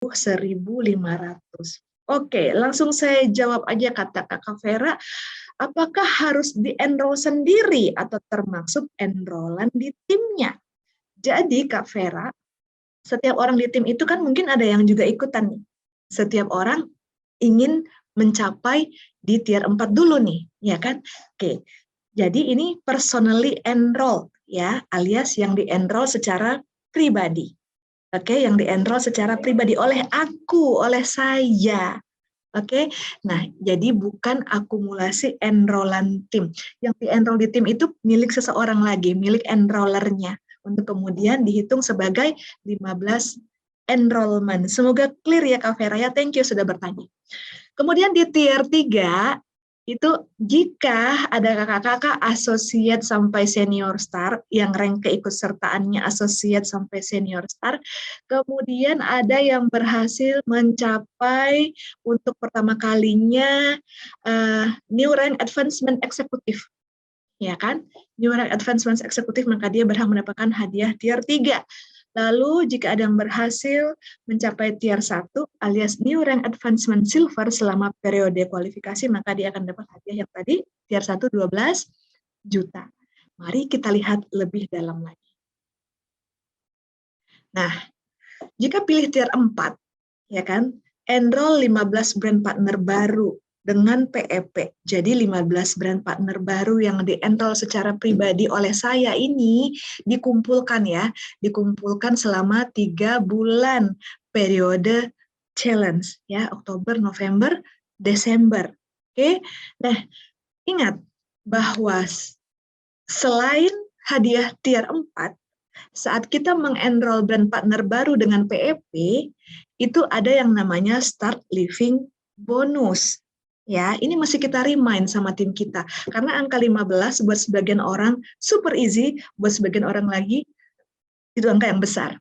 1.500. Oke, langsung saya jawab aja kata Kakak Vera. Apakah harus di-enroll sendiri atau termasuk enrollan di timnya? Jadi Kak Vera, setiap orang di tim itu kan mungkin ada yang juga ikutan nih. Setiap orang ingin mencapai di tier 4 dulu nih, ya kan? Oke. Jadi ini personally enroll ya, alias yang di-enroll secara pribadi. Oke, yang di-enroll secara pribadi oleh aku, oleh saya. Oke, nah jadi bukan akumulasi enrollan tim. Yang di-enroll di tim itu milik seseorang lagi, milik enrollernya. Untuk kemudian dihitung sebagai 15 enrollment. Semoga clear ya Kak Vera ya, thank you sudah bertanya. Kemudian di tier 3, itu jika ada kakak-kakak associate sampai senior star, yang rank keikutsertaannya associate sampai senior star, kemudian ada yang berhasil mencapai untuk pertama kalinya new rank advancement eksekutif, ya kan? New rank advancement eksekutif, maka dia berhak mendapatkan hadiah tier 3. Lalu jika ada yang berhasil mencapai tier 1 alias new rank advancement silver selama periode kualifikasi, maka dia akan dapat hadiah yang tadi, tier 1 12 juta. Mari kita lihat lebih dalam lagi. Nah, jika pilih tier 4, ya kan, enroll 15 brand partner baru dengan PEP. Jadi 15 brand partner baru yang di-enroll secara pribadi oleh saya ini dikumpulkan ya, dikumpulkan selama 3 bulan periode challenge ya, Oktober, November, Desember. Oke. Nah, ingat bahwa selain hadiah tier 4, saat kita mengenroll brand partner baru dengan PEP, itu ada yang namanya start living bonus. Ya, ini masih kita remind sama tim kita. Karena angka 15 buat sebagian orang super easy, buat sebagian orang lagi itu angka yang besar.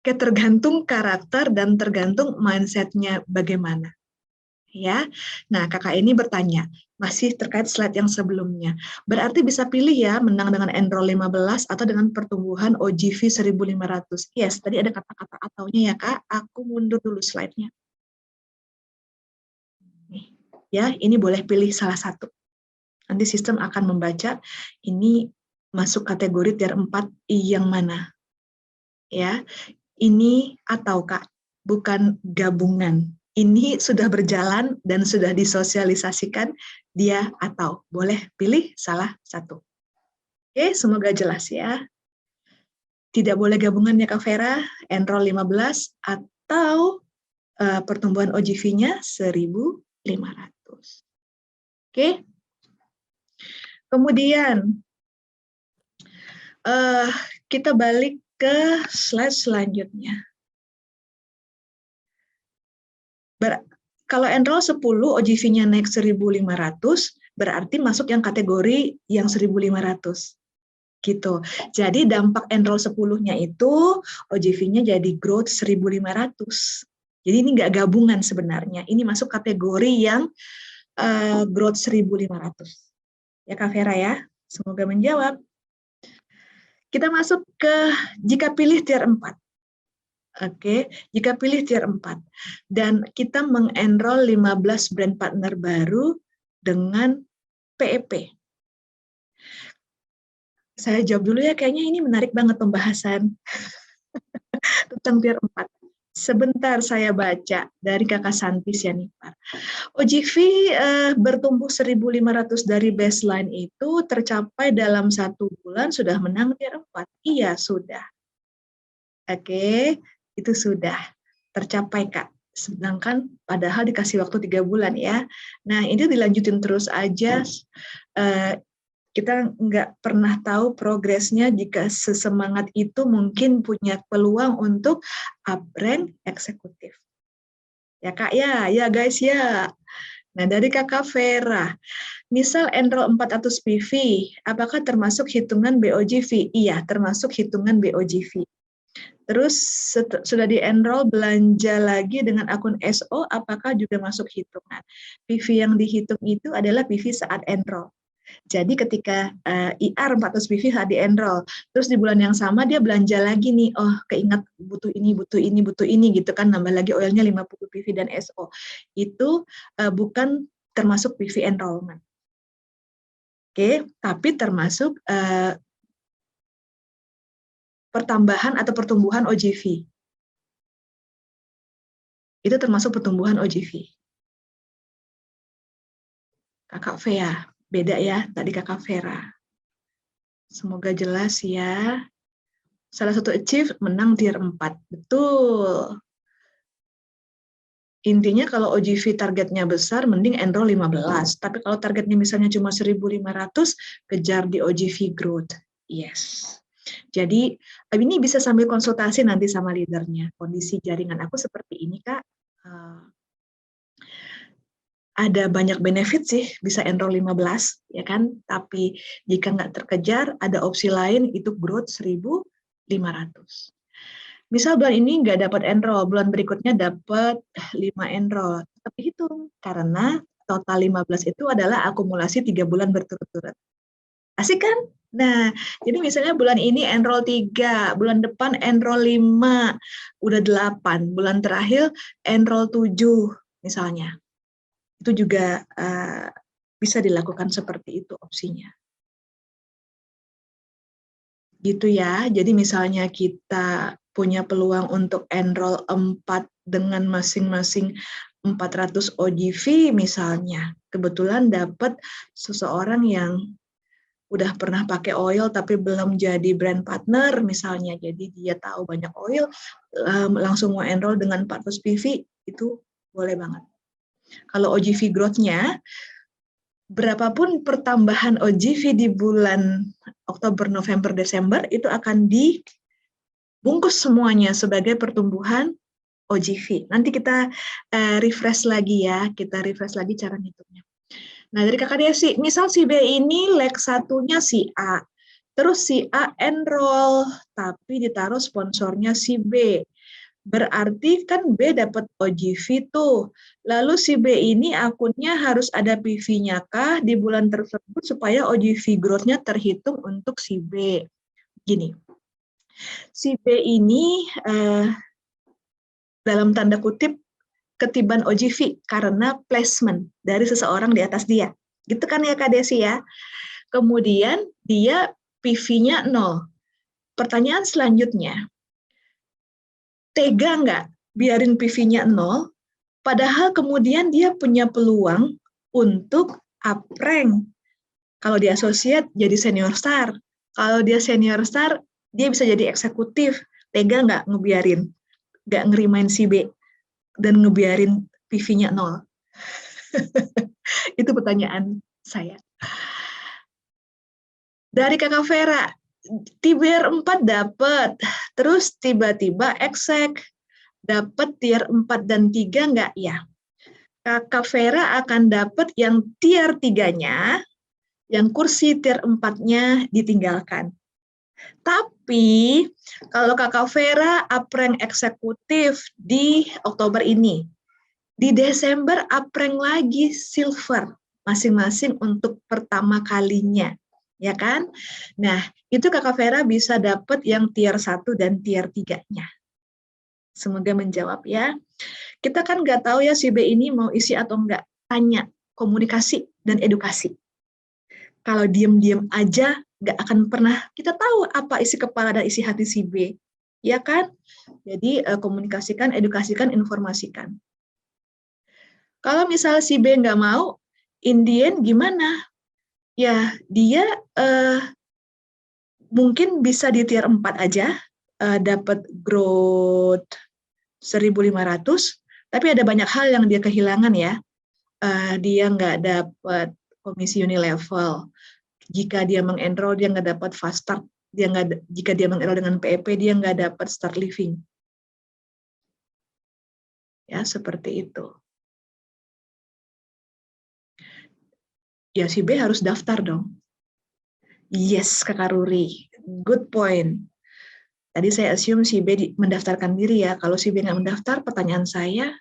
Tergantung karakter dan tergantung mindset-nya bagaimana. Ya, nah kakak ini bertanya, masih terkait slide yang sebelumnya. Berarti bisa pilih ya, menang dengan enroll 15 atau dengan pertumbuhan OGV 1.500. Yes, tadi ada kata-kata ataunya ya kak, aku mundur dulu slide-nya. Ya, ini boleh pilih salah satu. Nanti sistem akan membaca ini masuk kategori tier 4 yang mana. Ya, ini atau kak, bukan gabungan. Ini sudah berjalan dan sudah disosialisasikan dia atau. Boleh pilih salah satu. Oke, semoga jelas ya. Tidak boleh gabungan ya Kak Vera, enroll 15 atau pertumbuhan OGV-nya 1.500. Oke. Kemudian kita balik ke slide selanjutnya. Kalau enroll 10, OGV-nya naik 1.500, berarti masuk yang kategori yang 1.500. Gitu. Jadi dampak enroll 10-nya itu OGV-nya jadi growth 1.500. Jadi ini nggak gabungan sebenarnya. Ini masuk kategori yang growth 1.500. Ya Kak Vera ya, semoga menjawab. Kita masuk ke jika pilih tier 4. Oke, jika pilih tier 4 dan kita mengenroll 15 brand partner baru dengan PEP. Saya jawab dulu ya, kayaknya ini menarik banget pembahasan tentang tier 4. Sebentar saya baca dari Kakak Santi Sianipar. OGV bertumbuh 1.500 dari baseline itu tercapai dalam 1 bulan sudah menang tier 4. Iya, sudah. Oke, itu sudah tercapai Kak. Sedangkan padahal dikasih waktu 3 bulan ya. Nah, ini dilanjutin terus aja. Kita nggak pernah tahu progresnya jika sesemangat itu mungkin punya peluang untuk up rank eksekutif. Ya Kak ya guys ya. Nah dari Kakak Vera, misal enroll 400 PV, apakah termasuk hitungan BOGV? Iya, termasuk hitungan BOGV. Terus sudah di-enroll belanja lagi dengan akun SO, apakah juga masuk hitungan? PV yang dihitung itu adalah PV saat enroll. Jadi ketika IR 400 PV saat di-enroll, terus di bulan yang sama dia belanja lagi nih, oh keingat butuh ini gitu kan, nambah lagi oilnya 50 PV dan SO. Itu bukan termasuk PV enrollment. Oke, tapi termasuk pertambahan atau pertumbuhan OGV. Itu termasuk pertumbuhan OGV. Kakak Vea, beda ya tadi Kakak Vera. Semoga jelas ya. Salah satu achieve menang tier 4. Betul. Intinya kalau OGV targetnya besar, mending enroll 15. Tapi kalau targetnya misalnya cuma 1.500, kejar di OGV growth. Yes. Jadi ini bisa sambil konsultasi nanti sama leadernya. Kondisi jaringan aku seperti ini, Kak. Ada banyak benefit sih, bisa enroll 15, ya kan? Tapi jika nggak terkejar, ada opsi lain, itu growth 1.500. Misal bulan ini nggak dapat enroll, bulan berikutnya dapat 5 enroll. Tapi hitung, karena total 15 itu adalah akumulasi 3 bulan berturut-turut. Asik kan? Nah, jadi misalnya bulan ini enroll 3, bulan depan enroll 5, udah 8, bulan terakhir enroll 7, misalnya. Itu juga bisa dilakukan seperti itu opsinya. Gitu ya, jadi misalnya kita punya peluang untuk enroll 4 dengan masing-masing 400 OGV misalnya, kebetulan dapat seseorang yang udah pernah pakai oil tapi belum jadi brand partner misalnya, jadi dia tahu banyak oil, langsung mau enroll dengan 400 PV, itu boleh banget. Kalau OGV growth-nya, berapapun pertambahan OGV di bulan Oktober, November, Desember, itu akan dibungkus semuanya sebagai pertumbuhan OGV. Nanti kita refresh lagi ya, kita refresh lagi cara ngitungnya. Nah, dari Kakak Desi, misal si B ini leg satunya si A, terus si A enroll, tapi ditaruh sponsornya si B. Berarti kan B dapat OGV tuh. Lalu si B ini akunnya harus ada PV-nya kah di bulan tersebut supaya OGV growth-nya terhitung untuk si B. Gini, si B ini dalam tanda kutip ketiban OGV karena placement dari seseorang di atas dia. Gitu kan ya Kak Desi ya. Kemudian dia PV-nya 0. Pertanyaan selanjutnya, tega nggak biarin PV-nya 0, padahal kemudian dia punya peluang untuk up rank. Kalau dia associate, jadi senior star. Kalau dia senior star, dia bisa jadi eksekutif. Tega nggak ngebiarin? Nggak ngerimain si B dan ngebiarin PV-nya 0? Itu pertanyaan saya. Dari Kakak Vera, tier 4 dapat, terus tiba-tiba exec, dapat tier 4 dan 3 nggak ya? Kakak Vera akan dapat yang tier 3-nya, yang kursi tier 4-nya ditinggalkan. Tapi kalau Kakak Vera up-rank eksekutif di Oktober ini, di Desember up-rank lagi silver, masing-masing untuk pertama kalinya. Ya kan? Nah, itu Kakak Vera bisa dapat yang tier 1 dan tier 3-nya. Semoga menjawab ya. Kita kan nggak tahu ya si B ini mau isi atau nggak. Tanya, komunikasi, dan edukasi. Kalau diem-diem aja, nggak akan pernah kita tahu apa isi kepala dan isi hati si B. Ya kan? Jadi komunikasikan, edukasikan, informasikan. Kalau misal si B nggak mau, Indian gimana? Ya, dia mungkin bisa di tier 4 aja, dapat growth 1.500, tapi ada banyak hal yang dia kehilangan ya. Dia nggak dapat komisi unilevel. Jika dia mengenroll, dia nggak dapat fast start. Jika dia mengenroll dengan PEP, dia nggak dapat start living. Ya, seperti itu. Ya, si B harus daftar dong. Yes, Kakak Ruri. Good point. Tadi saya assume si B mendaftarkan diri ya. Kalau si B nggak mendaftar, pertanyaan saya,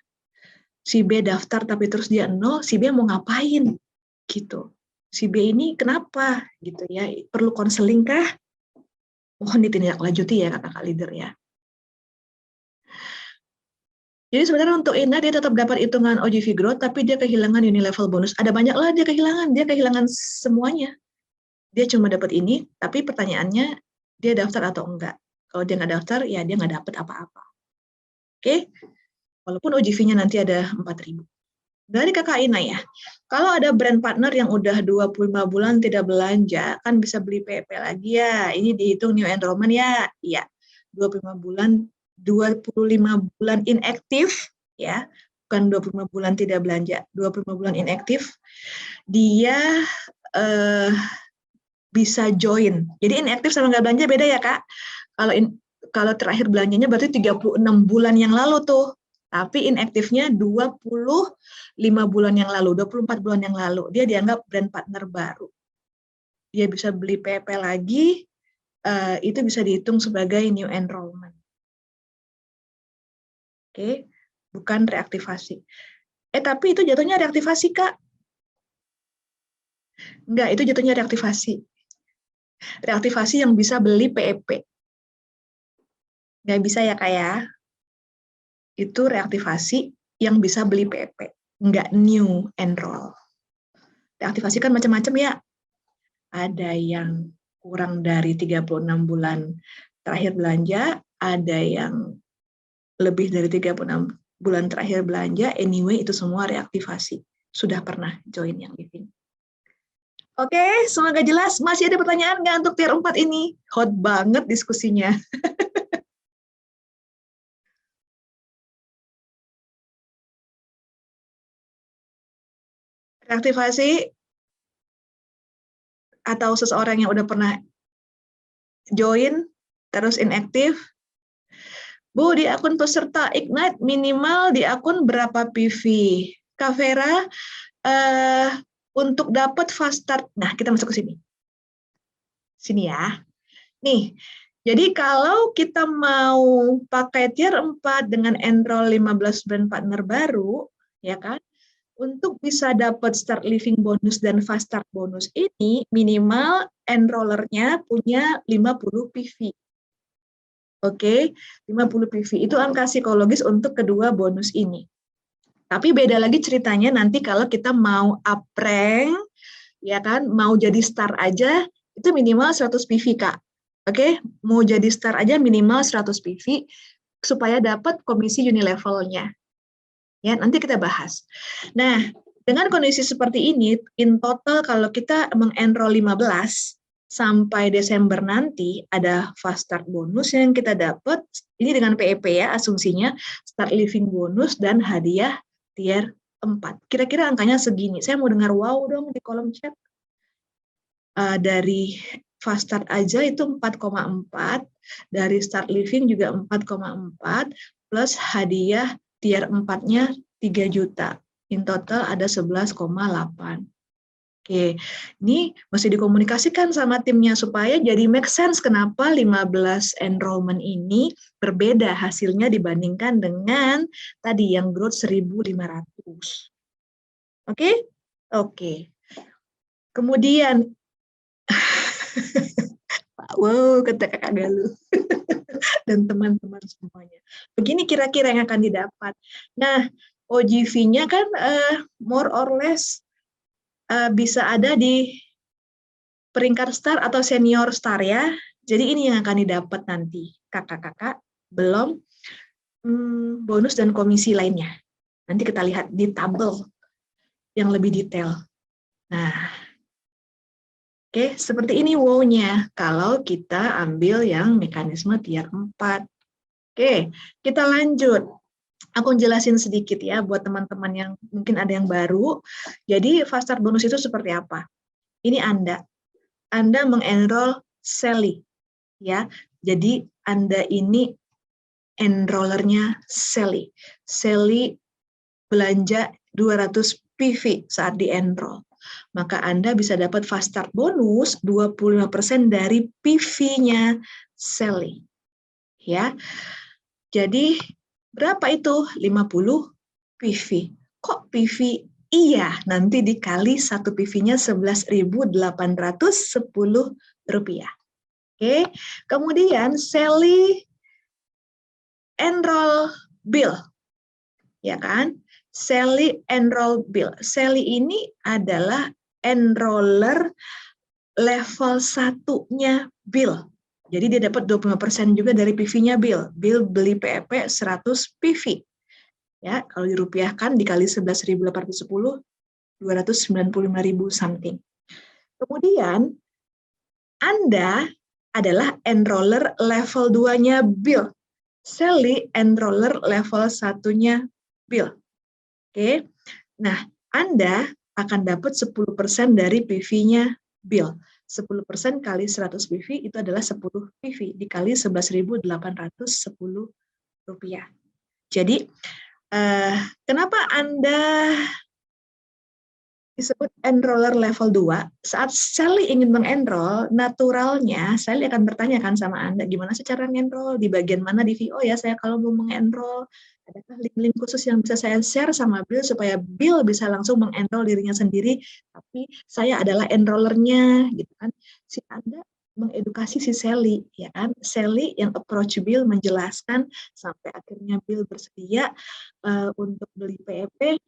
si B daftar tapi terus dia 0, si B mau ngapain? Gitu. si B ini kenapa gitu ya, perlu konseling kah? Mohon ditindaklanjuti ya kakak leader ya. Jadi sebenarnya untuk Ina dia tetap dapat hitungan OGV growth, tapi dia kehilangan unilevel bonus. Ada banyak lah dia kehilangan semuanya. Dia cuma dapat ini, tapi pertanyaannya dia daftar atau enggak. Kalau dia nggak daftar, ya dia nggak dapat apa-apa. Oke, walaupun OGV-nya nanti ada 4.000. Dari kakak Ina ya, kalau ada brand partner yang udah 25 bulan tidak belanja, kan bisa beli PP lagi ya. Ini dihitung new enrollment ya. Iya, 25 bulan inaktif ya, bukan 25 bulan tidak belanja, 25 bulan inaktif, dia bisa join. Jadi inaktif sama nggak belanja beda ya kak. Kalau terakhir belanjanya berarti 36 bulan yang lalu tuh. Tapi inaktifnya 25 bulan yang lalu, 24 bulan yang lalu. Dia dianggap brand partner baru. Dia bisa beli PP lagi, itu bisa dihitung sebagai new enrollment. Oke, bukan reaktivasi. Tapi itu jatuhnya reaktivasi, Kak. Enggak, itu jatuhnya reaktivasi. Reaktivasi yang bisa beli PEP. Nggak bisa ya, Kak ya. Itu reaktivasi yang bisa beli PEP. Nggak new enroll. Reaktivasi kan macam-macam ya. Ada yang kurang dari 36 bulan terakhir belanja, ada yang lebih dari 36 bulan terakhir belanja, anyway itu semua reaktivasi. Sudah pernah join yang living. Oke, semoga jelas. Masih ada pertanyaan nggak untuk tier 4 ini? Hot banget diskusinya. Reaktivasi atau seseorang yang udah pernah join, terus inaktif. Bu, di akun peserta Ignite minimal di akun berapa PV? Kak Vera, untuk dapat fast start, nah kita masuk ke sini. Sini ya. Nih, jadi kalau kita mau pakai tier 4 dengan enroll 15 brand partner baru, ya kan? Untuk bisa dapat start living bonus dan fast start bonus ini, minimal enrollernya punya 50 PV. Oke, 50 PV itu angka psikologis untuk kedua bonus ini. Tapi beda lagi ceritanya nanti kalau kita mau up rank, ya kan, mau jadi star aja, itu minimal 100 PV, Kak. Oke, mau jadi star aja minimal 100 PV supaya dapat komisi unilevelnya. Ya, nanti kita bahas. Nah, dengan kondisi seperti ini, in total kalau kita mengenroll 15 sampai Desember nanti ada fast start bonus yang kita dapat, ini dengan PEP ya asumsinya, start living bonus dan hadiah tier 4. Kira-kira angkanya segini. Saya mau dengar wow dong di kolom chat. Dari fast start aja itu 4,4, dari start living juga 4,4, plus hadiah tier 4-nya 3 juta. In total ada 11,8. Oke, ini mesti dikomunikasikan sama timnya supaya jadi make sense kenapa 15 enrollment ini berbeda hasilnya dibandingkan dengan tadi yang growth 1.500. Oke? Oke. Kemudian wow, kata Kakak Galuh dan teman-teman semuanya. Begini kira-kira yang akan didapat. Nah, OGV-nya kan more or less bisa ada di peringkat star atau senior star ya. Jadi ini yang akan didapat nanti kakak-kakak, belum bonus dan komisi lainnya. Nanti kita lihat di tabel yang lebih detail. Nah, oke, seperti ini wow-nya kalau kita ambil yang mekanisme tier 4. Oke, kita lanjut. Aku jelasin sedikit ya buat teman-teman yang mungkin ada yang baru. Jadi fast start bonus itu seperti apa? Ini Anda mengenroll Sally ya. Jadi Anda ini enrollernya Sally. Sally belanja 200 PV saat di-enroll. Maka Anda bisa dapat fast start bonus 25% dari PV-nya Sally. Ya. Jadi berapa itu? 50 PV. Kok PV Iya, nanti dikali 1 PV-nya Rp11.810. Oke, kemudian Sally enroll bill, ya kan? Sally enroll bill. Sally ini adalah enroller level 1-nya bill. Jadi dia dapat 25% juga dari PV-nya bill. Bill beli PEP 100 PV. Ya, kalau dirupiahkan dikali 11.810, 295.000 something. Kemudian Anda adalah enroller level 2-nya bill. Sally enroller level 1-nya bill. Oke. Nah, Anda akan dapat 10% dari PV-nya bill. 10% kali 100 PV itu adalah 10 PV dikali Rp11.810. Jadi, kenapa Anda disebut enroller level 2? Saat Sally ingin mengenroll, naturalnya Sally akan bertanyakan sama Anda, gimana sih cara mengenroll, di bagian mana di VO ya saya kalau mau mengenroll, adakah link-link khusus yang bisa saya share sama Bill supaya Bill bisa langsung mengenroll dirinya sendiri, tapi saya adalah enrollernya, gitu kan. Si Anda mengedukasi si Sally, ya kan. Sally yang approach Bill menjelaskan sampai akhirnya Bill bersedia untuk beli PEP.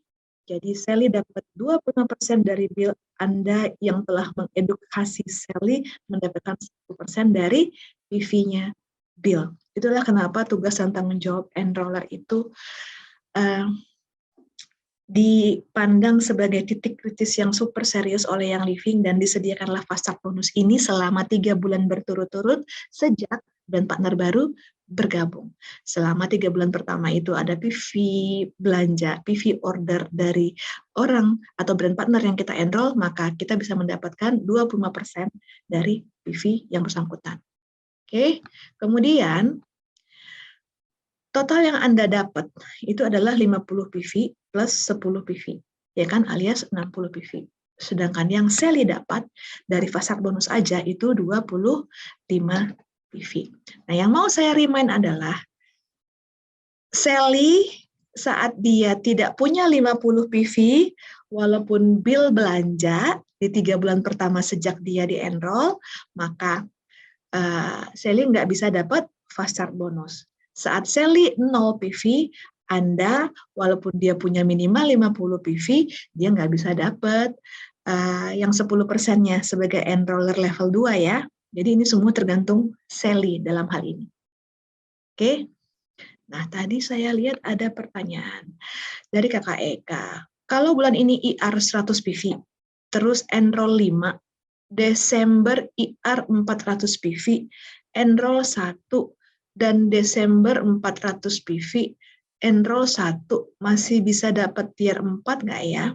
Jadi Sally dapat 25% dari bill Anda yang telah mengedukasi Sally mendapatkan 1% dari PV-nya bill. Itulah kenapa tugas dan tanggung jawab enroller itu dipandang sebagai titik kritis yang super serius oleh Young Living dan disediakanlah fast start bonus ini selama 3 bulan berturut-turut sejak brand partner baru bergabung. Selama 3 bulan pertama itu ada PV belanja, PV order dari orang atau brand partner yang kita enroll, maka kita bisa mendapatkan 25% dari PV yang bersangkutan. Oke, kemudian total yang Anda dapat itu adalah 50 PV plus 10 PV, ya kan, alias 60 PV. Sedangkan yang Sally dapat dari fast start bonus aja itu 25 PV. Nah, yang mau saya remind adalah Sally saat dia tidak punya 50 PV, walaupun Bill belanja di 3 bulan pertama sejak dia di-enroll, maka Sally nggak bisa dapat fast start bonus. Saat Sally 0 PV, Anda walaupun dia punya minimal 50 PV, dia nggak bisa dapat yang 10%-nya sebagai enroller level 2 ya. Jadi ini semua tergantung Sally dalam hal ini. Oke. Nah, tadi saya lihat ada pertanyaan dari Kakak Eka. Kalau bulan ini IR 100 PV, terus enroll 5, Desember IR 400 PV, enroll 1, dan Desember 400 PV, enroll 1, masih bisa dapat tier 4 nggak ya?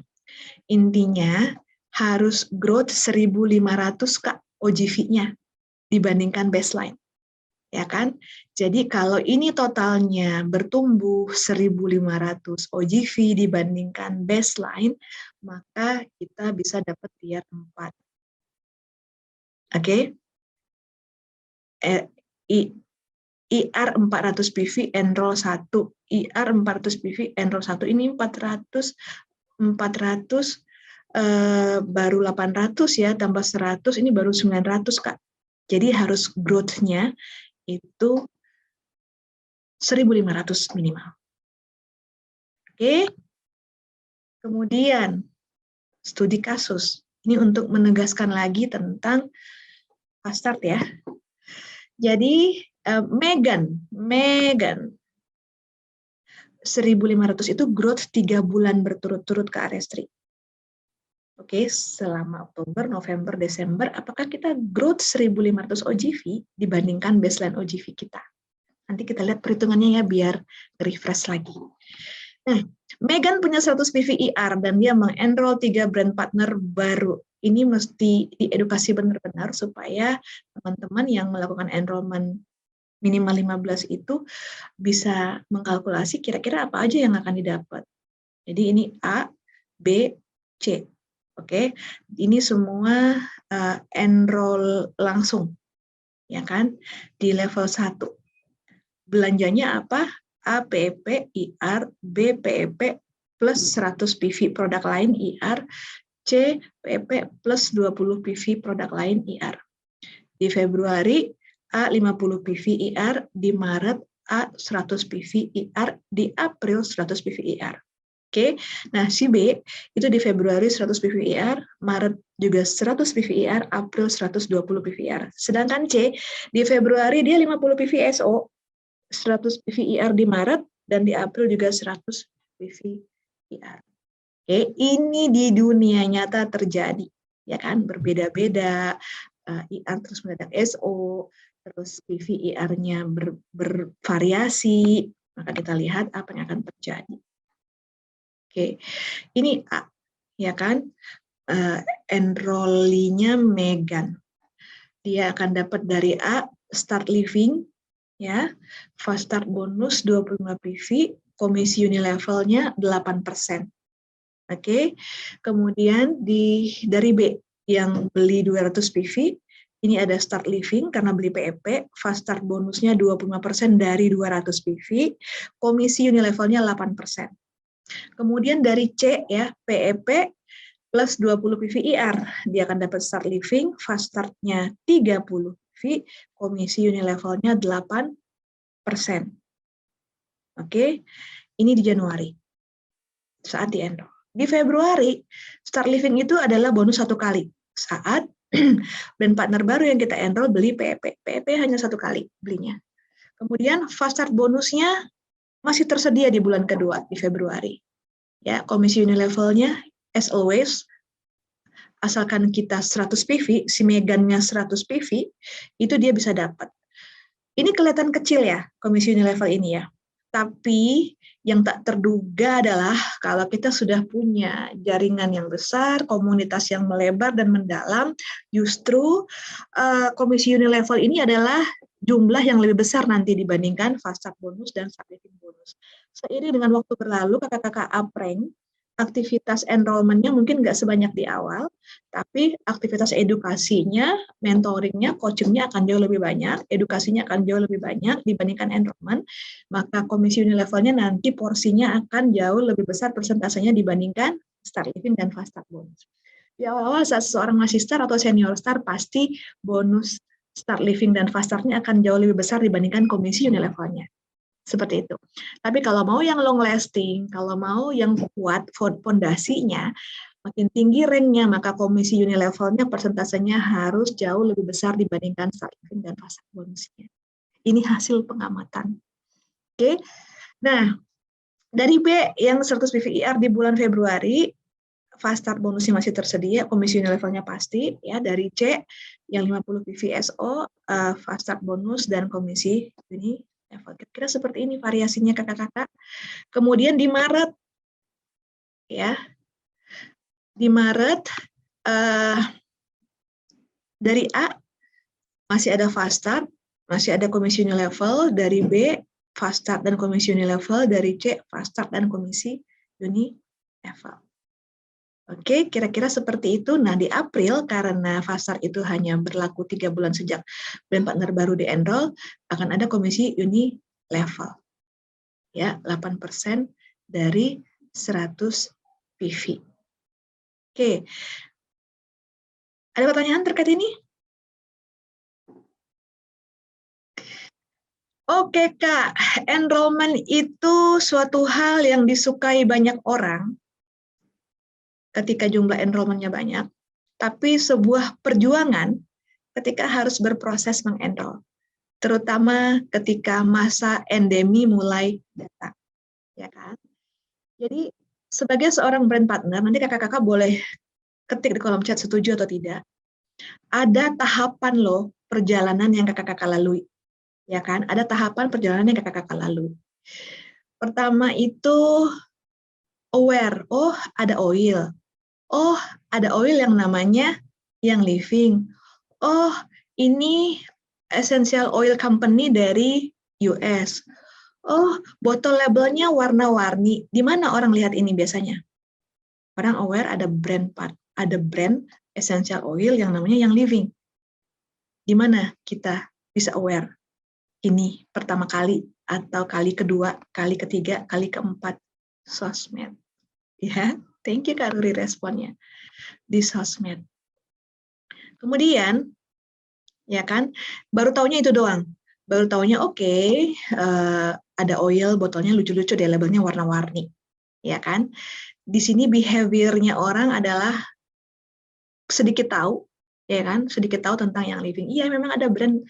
Intinya harus growth 1.500 Kak OGV-nya dibandingkan baseline. Ya kan? Jadi kalau ini totalnya bertumbuh 1.500 OGV dibandingkan baseline, maka kita bisa dapat tier 4. Oke? IR 400 PV enroll 1, IR 400 PV enroll 1, ini 400 baru 800 ya, tambah 100 ini baru 900 Kak. Jadi harus growth-nya itu 1.500 minimal. Oke. Kemudian studi kasus. Ini untuk menegaskan lagi tentang fast start ya. Jadi Megan 1.500 itu growth 3 bulan berturut-turut ke Arestri. Oke, selama Oktober, November, Desember, apakah kita growth 1.500 OGV dibandingkan baseline OGV kita? Nanti kita lihat perhitungannya ya, biar refresh lagi. Nah, Megan punya 100 PVIR dan dia mengenroll 3 brand partner baru. Ini mesti diedukasi benar-benar supaya teman-teman yang melakukan enrollment minimal 15 itu bisa mengkalkulasi kira-kira apa aja yang akan didapat. Jadi ini A, B, C. Oke, ini semua enroll langsung, ya kan, di level 1. Belanjanya apa? A, PEP, IR, B, PEP, plus 100 PV produk lain IR, C PEP plus 20 PV produk lain IR. Di Februari A 50 PV IR, di Maret A 100 PV IR, di April 100 PV IR. Oke, nah si B itu di Februari 100 PV IR, Maret juga 100 PV IR, April 120 PV IR. Sedangkan C di Februari dia 50 PV SO, 100 PV IR di Maret, dan di April juga 100 PV IR. Oke, ini di dunia nyata terjadi, ya kan? Berbeda-beda, IR terus mendadak SO, terus PV IR-nya bervariasi, maka kita lihat apa yang akan terjadi. Oke, ini A, ya kan? Enrollee-nya Megan. Dia akan dapat dari A, start living, ya, fast start bonus 25 PV, komisi unilevelnya 8%. Oke, kemudian dari B yang beli 200 PV, ini ada start living karena beli PEP, fast start bonusnya 25% dari 200 PV, komisi unilevelnya 8%. Kemudian dari C ya, PEP plus 20 PV IR, dia akan dapat start living, fast startnya 30 PV, komisi unilevelnya 8%. Oke, ini di Januari saat di enroll. Di Februari, start living itu adalah bonus 1 kali saat brand partner baru yang kita enroll beli PEP. PEP hanya 1 kali belinya. Kemudian fast start bonusnya masih tersedia di bulan kedua di Februari. Ya, komisi unilevelnya as always, asalkan kita 100 PV, si Megannya 100 PV, itu dia bisa dapat. Ini kelihatan kecil ya, komisi unilevel ini ya. Tapi yang tak terduga adalah kalau kita sudah punya jaringan yang besar, komunitas yang melebar dan mendalam, justru komisi unilevel ini adalah jumlah yang lebih besar nanti dibandingkan fast start bonus dan start living bonus. Seiring dengan waktu berlalu, kakak-kakak Apreng, aktivitas enrollment-nya mungkin nggak sebanyak di awal, tapi aktivitas edukasinya, mentoringnya, coachingnya akan jauh lebih banyak, edukasinya akan jauh lebih banyak dibandingkan enrollment, maka komisi unilevelnya nanti porsinya akan jauh lebih besar persentasenya dibandingkan start living dan fast start bonus. Di awal-awal saat seseorang masih start atau senior start, pasti bonus start living dan fast startnya akan jauh lebih besar dibandingkan komisi unilevelnya. Seperti itu. Tapi kalau mau yang long lasting, kalau mau yang kuat fondasinya, makin tinggi ranknya, maka komisi unilevelnya persentasenya harus jauh lebih besar dibandingkan start living dan fast start bonusnya. Ini hasil pengamatan. Oke. Nah, dari B yang 100 PVIR di bulan Februari, fast start bonusnya masih tersedia, komisi unilevelnya pasti, ya. Dari C yang 50 PVSO, fast start bonus dan komisi ini level. Kira-kira seperti ini variasinya kakak-kakak. Kemudian di Maret, ya, di Maret dari A masih ada fast start, masih ada komisi unilevel, dari B fast start dan komisi unilevel, dari C fast start dan komisi unilevel. Oke, kira-kira seperti itu. Nah, di April, karena fast start itu hanya berlaku 3 bulan sejak brand partner baru di-enroll, akan ada komisi unilevel. Ya, 8% dari 100 PV. Oke. Ada pertanyaan terkait ini? Oke, Kak. Enrollment itu suatu hal yang disukai banyak orang ketika jumlah enrollment-nya banyak, tapi sebuah perjuangan ketika harus berproses mengenroll, terutama ketika masa endemi mulai datang, ya kan? Jadi sebagai seorang brand partner, nanti kakak-kakak boleh ketik di kolom chat setuju atau tidak. Ada tahapan loh perjalanan yang kakak-kakak lalui, ya kan? Ada tahapan perjalanan yang kakak-kakak lalui. Pertama itu aware, oh ada oil. Oh, ada oil yang namanya Young Living. Oh, ini essential oil company dari US. Oh, botol labelnya warna-warni. Di mana orang lihat ini biasanya? Orang aware ada brand essential oil yang namanya Young Living. Di mana kita bisa aware? Ini pertama kali atau kali kedua, kali ketiga, kali keempat, sosmed. Ya, thank you Kak Ruri responnya di sosmed. Kemudian, ya kan, baru taunya itu doang. Baru taunya oke, ada oil, botolnya lucu-lucu deh, labelnya warna-warni. Ya kan? Di sini behavior-nya orang adalah sedikit tahu, ya kan? Sedikit tahu tentang yang living. Iya, memang ada brand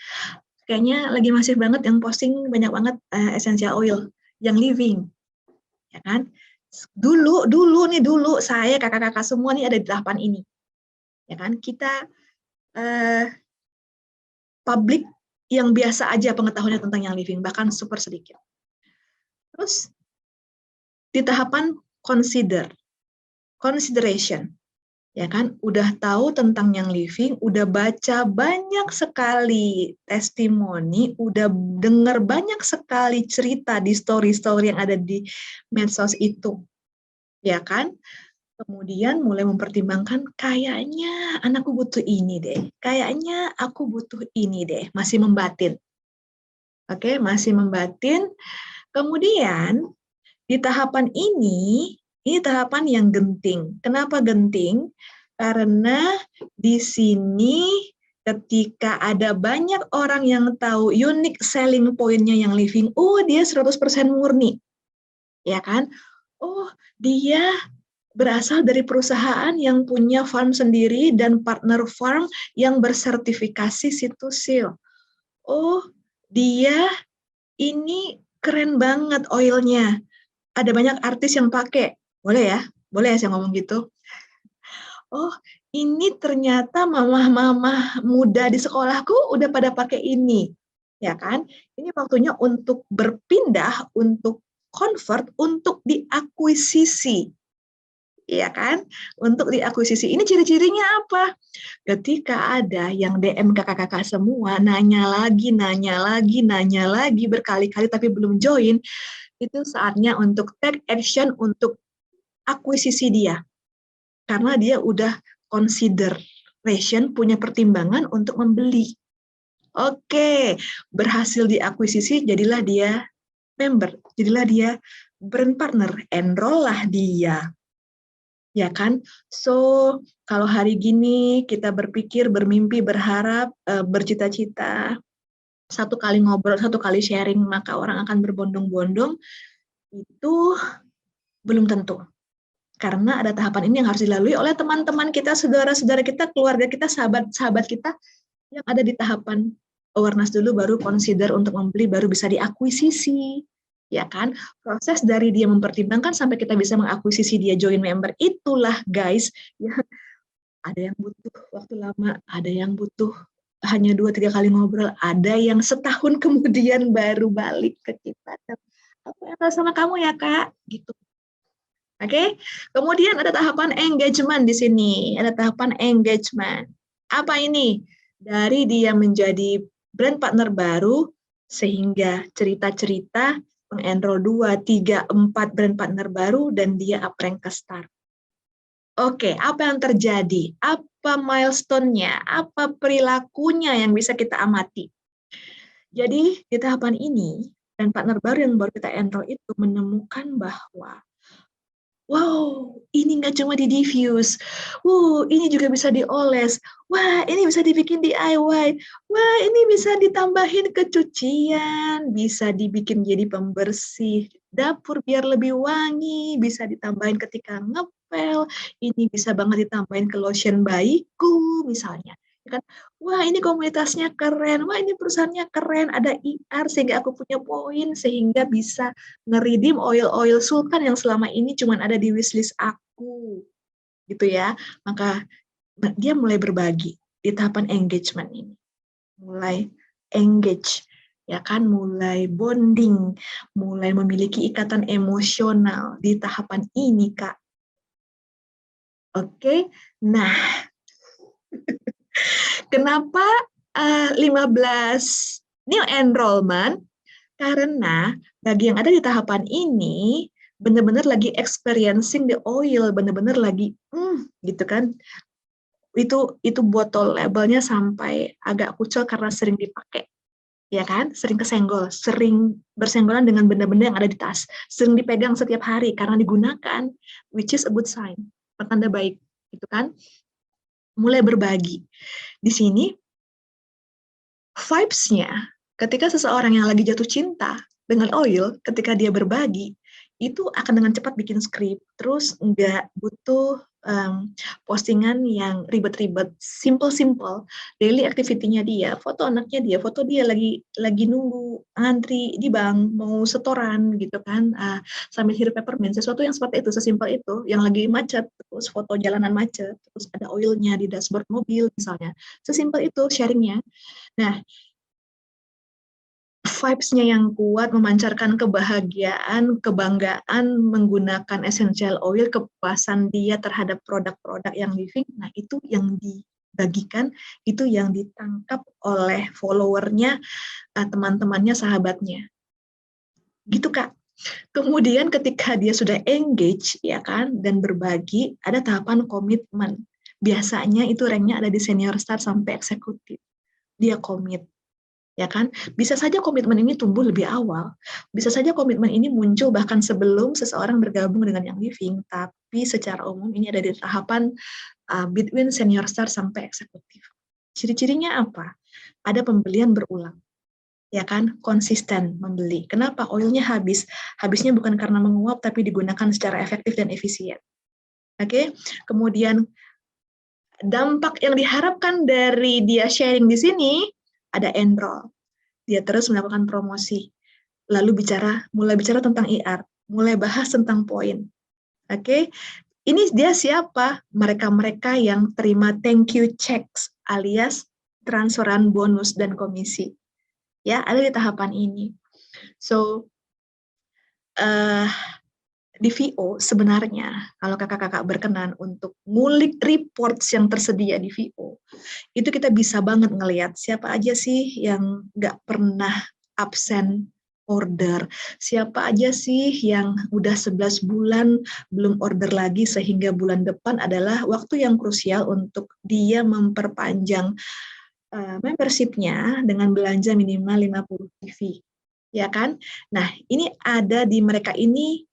kayaknya lagi masif banget yang posting banyak banget essential oil yang living. Ya kan? Dulu saya kakak-kakak semua nih ada di tahapan ini. Ya kan? Kita publik yang biasa aja pengetahuannya tentang yang living, bahkan super sedikit. Terus di tahapan consideration, ya kan, udah tahu tentang yang living, udah baca banyak sekali testimoni, udah dengar banyak sekali cerita di story-story yang ada di medsos itu, ya kan. Kemudian mulai mempertimbangkan, kayaknya anakku butuh ini deh, kayaknya aku butuh ini deh, masih membatin. Oke, masih membatin. Kemudian di tahapan ini tahapan yang genting. Kenapa genting? Karena di sini ketika ada banyak orang yang tahu unique selling point-nya yang living, oh dia 100% murni. Ya kan? Oh, dia berasal dari perusahaan yang punya farm sendiri dan partner farm yang bersertifikasi Situsil. Oh, dia ini keren banget oilnya. Ada banyak artis yang pakai. Boleh ya? Boleh ya saya ngomong gitu? Oh, ini ternyata mamah-mamah muda di sekolahku udah pada pakai ini. Ya kan? Ini waktunya untuk berpindah, untuk convert, untuk diakuisisi. Iya kan? Untuk diakuisisi. Ini ciri-cirinya apa? Ketika ada yang DM kakak-kakak semua, nanya lagi, berkali-kali tapi belum join, itu saatnya untuk take action untuk akuisisi dia. Karena dia udah consideration, punya pertimbangan untuk membeli. Oke, berhasil diakuisisi, jadilah dia member, jadilah dia brand partner, enroll lah dia. Ya kan? So, kalau hari gini kita berpikir, bermimpi, berharap, bercita-cita, satu kali ngobrol, satu kali sharing, maka orang akan berbondong-bondong, itu belum tentu. Karena ada tahapan ini yang harus dilalui oleh teman-teman kita, saudara-saudara kita, keluarga kita, sahabat-sahabat kita yang ada di tahapan awareness dulu, baru consider untuk membeli, baru bisa diakuisisi. Ya kan? Proses dari dia mempertimbangkan sampai kita bisa mengakuisisi dia join member, itulah guys, ya, ada yang butuh waktu lama, ada yang butuh hanya 2-3 kali ngobrol, ada yang setahun kemudian baru balik ke kita. Aku yang sama kamu ya Kak, gitu. Oke, kemudian ada tahapan engagement di sini. Ada tahapan engagement. Apa ini? Dari dia menjadi brand partner baru, sehingga cerita-cerita mengenroll 2, 3, 4 brand partner baru, dan dia up rank ke start. Oke, apa yang terjadi? Apa milestone-nya? Apa perilakunya yang bisa kita amati? Jadi, di tahapan ini, brand partner baru yang baru kita enroll itu menemukan bahwa wow, ini nggak cuma di diffuse. Wow, ini juga bisa dioles. Wah, ini bisa dibikin DIY. Wah, ini bisa ditambahin kecucian, bisa dibikin jadi pembersih dapur biar lebih wangi, bisa ditambahin ketika ngepel, ini bisa banget ditambahin ke lotion bayiku misalnya. Kan, wah ini komunitasnya keren, wah ini perusahaannya keren, ada IR sehingga aku punya poin, sehingga bisa nge-redeem oil-oil sultan yang selama ini cuma ada di wishlist aku, gitu ya. Maka dia mulai berbagi di tahapan engagement ini, mulai engage, ya kan, mulai bonding, mulai memiliki ikatan emosional di tahapan ini, Kak. Oke, nah, kenapa 15 new enrollment? Karena bagi yang ada di tahapan ini, benar-benar lagi experiencing the oil, benar-benar lagi, gitu kan. Itu botol labelnya sampai agak kucel karena sering dipakai. ya kan? Sering kesenggol, sering bersenggolan dengan benda-benda yang ada di tas, sering dipegang setiap hari karena digunakan, which is a good sign, pertanda baik, gitu kan? Mulai berbagi. Di sini vibes-nya ketika seseorang yang lagi jatuh cinta dengan oil, ketika dia berbagi, itu akan dengan cepat bikin skrip, terus nggak butuh postingan yang ribet-ribet, simple-simple, daily activity-nya dia, foto anaknya dia, foto dia lagi nunggu ngantri di bank, mau setoran gitu kan, sambil hirup peppermint, sesuatu yang seperti itu, sesimpel itu, yang lagi macet, terus foto jalanan macet, terus ada oilnya di dashboard mobil misalnya, sesimpel itu sharingnya. Nah, vibes-nya yang kuat, memancarkan kebahagiaan, kebanggaan menggunakan essential oil, kepuasan dia terhadap produk-produk yang living, nah itu yang dibagikan, itu yang ditangkap oleh followernya, teman-temannya, sahabatnya. Gitu, Kak. Kemudian ketika dia sudah engage, ya kan, dan berbagi, ada tahapan komitmen. Biasanya itu ranknya ada di senior star sampai eksekutif. Dia komit, ya kan? Bisa saja komitmen ini tumbuh lebih awal, bisa saja komitmen ini muncul bahkan sebelum seseorang bergabung dengan yang living, tapi secara umum ini ada di tahapan between senior star sampai eksekutif. Ciri-cirinya apa? Ada pembelian berulang, ya kan? Konsisten membeli. Kenapa? Oilnya habis. Habisnya bukan karena menguap, tapi digunakan secara efektif dan efisien. Oke, kemudian dampak yang diharapkan dari dia sharing di sini ada enroll. Dia terus melakukan promosi, lalu mulai bicara tentang IR, mulai bahas tentang poin. Oke, ini dia siapa? Mereka-mereka yang terima thank you checks alias transferan bonus dan komisi. Ya, ada di tahapan ini. So, di VO sebenarnya, kalau kakak-kakak berkenan untuk ngulik reports yang tersedia di VO, itu kita bisa banget ngelihat siapa aja sih yang nggak pernah absen order, siapa aja sih yang udah 11 bulan belum order lagi, sehingga bulan depan adalah waktu yang krusial untuk dia memperpanjang membership-nya dengan belanja minimal 50 PV. Ya kan? Nah, ini ada di mereka ini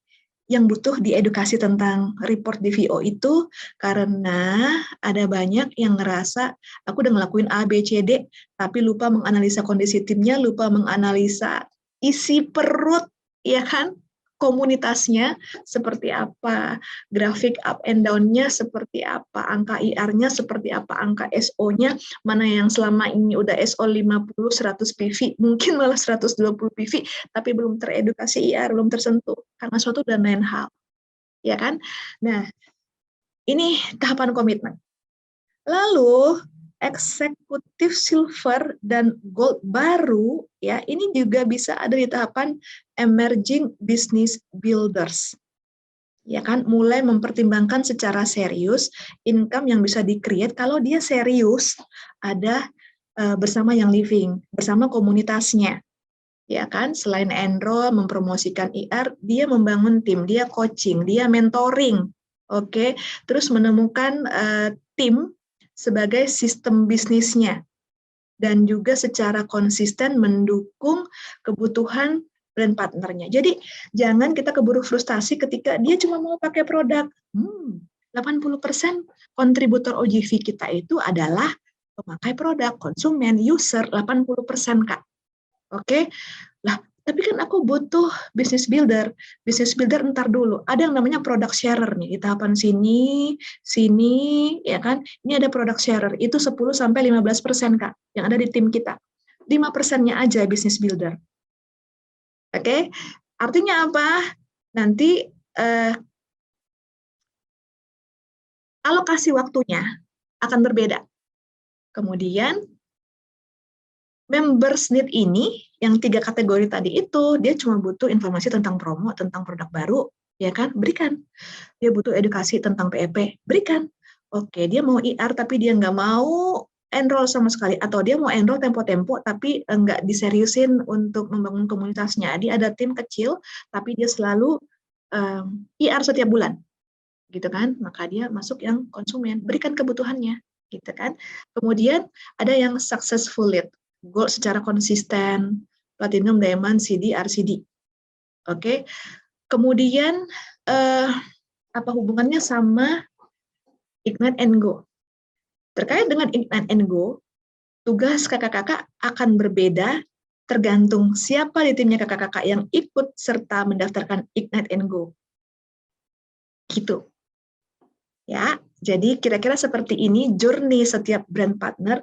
yang butuh diedukasi tentang report di VO itu, karena ada banyak yang ngerasa aku udah ngelakuin A, B, C, D, tapi lupa menganalisa kondisi timnya, lupa menganalisa isi perut, ya kan? Komunitasnya seperti apa, grafik up and down-nya seperti apa, angka IR-nya seperti apa, angka SO-nya, mana yang selama ini udah SO 50, 100 PV, mungkin malah 120 PV, tapi belum teredukasi IR, belum tersentuh, karena suatu dan lain hal. Ya kan? Nah, ini tahapan komitmen. Lalu, eksekutif silver dan gold baru, ya ini juga bisa ada di tahapan emerging business builders. Ya kan, mulai mempertimbangkan secara serius income yang bisa di-create kalau dia serius ada bersama yang living, bersama komunitasnya. Ya kan, selain enroll, mempromosikan IR, dia membangun tim, dia coaching, dia mentoring. Oke, terus menemukan tim sebagai sistem bisnisnya, dan juga secara konsisten mendukung kebutuhan brand partnernya. Jadi jangan kita keburu frustasi ketika dia cuma mau pakai produk. 80% kontributor OGV kita itu adalah pemakai produk, konsumen, user, 80% Kak. Oke, lah tapi kan aku butuh business builder. Business builder ntar dulu. Ada yang namanya product sharer nih di tahapan sini, ya kan? Ini ada product sharer. Itu 10-15% Kak yang ada di tim kita. 5%-nya aja business builder. Oke? Artinya apa? Nanti alokasi waktunya akan berbeda. Kemudian members need ini, yang 3 kategori tadi itu, dia cuma butuh informasi tentang promo, tentang produk baru, ya kan? Berikan. Dia butuh edukasi tentang PEP, berikan. Oke, dia mau IR tapi dia nggak mau enroll sama sekali, atau dia mau enroll tempo-tempo tapi nggak diseriusin untuk membangun komunitasnya. Dia ada tim kecil tapi dia selalu IR setiap bulan, gitu kan? Maka dia masuk yang konsumen, berikan kebutuhannya, gitu kan? Kemudian ada yang successful lead. gold secara konsisten, platinum, diamond, CD, RCD. Oke. Kemudian apa hubungannya sama Ignite and Go? Terkait dengan Ignite and Go, tugas kakak-kakak akan berbeda tergantung siapa di timnya kakak-kakak yang ikut serta mendaftarkan Ignite and Go. Gitu. Ya, jadi kira-kira seperti ini journey setiap brand partner.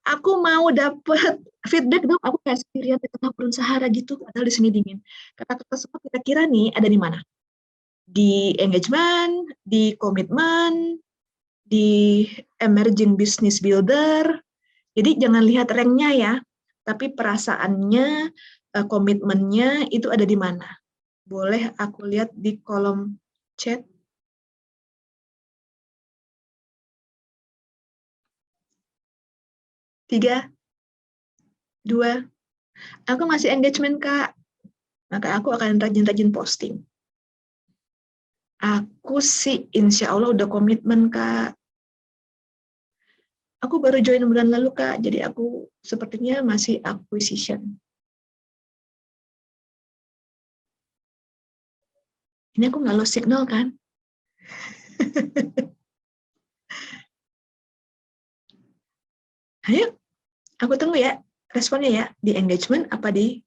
Aku mau dapat feedback dong, aku kayak sendirian di tengah gurun Sahara gitu, padahal di sini dingin. Kakak-kakak semua kira-kira nih ada di mana? Di engagement, di komitmen, di emerging business builder. Jadi jangan lihat ranknya ya, tapi perasaannya, komitmennya itu ada di mana. Boleh aku lihat di kolom chat. 3, 2, aku masih engagement Kak, maka aku akan rajin-rajin posting. Aku sih insya Allah udah komitmen Kak. Aku baru join bulan lalu Kak, jadi aku sepertinya masih acquisition. Ini aku nggak lost signal kan? Ayo, aku tunggu ya responnya ya, di engagement apa di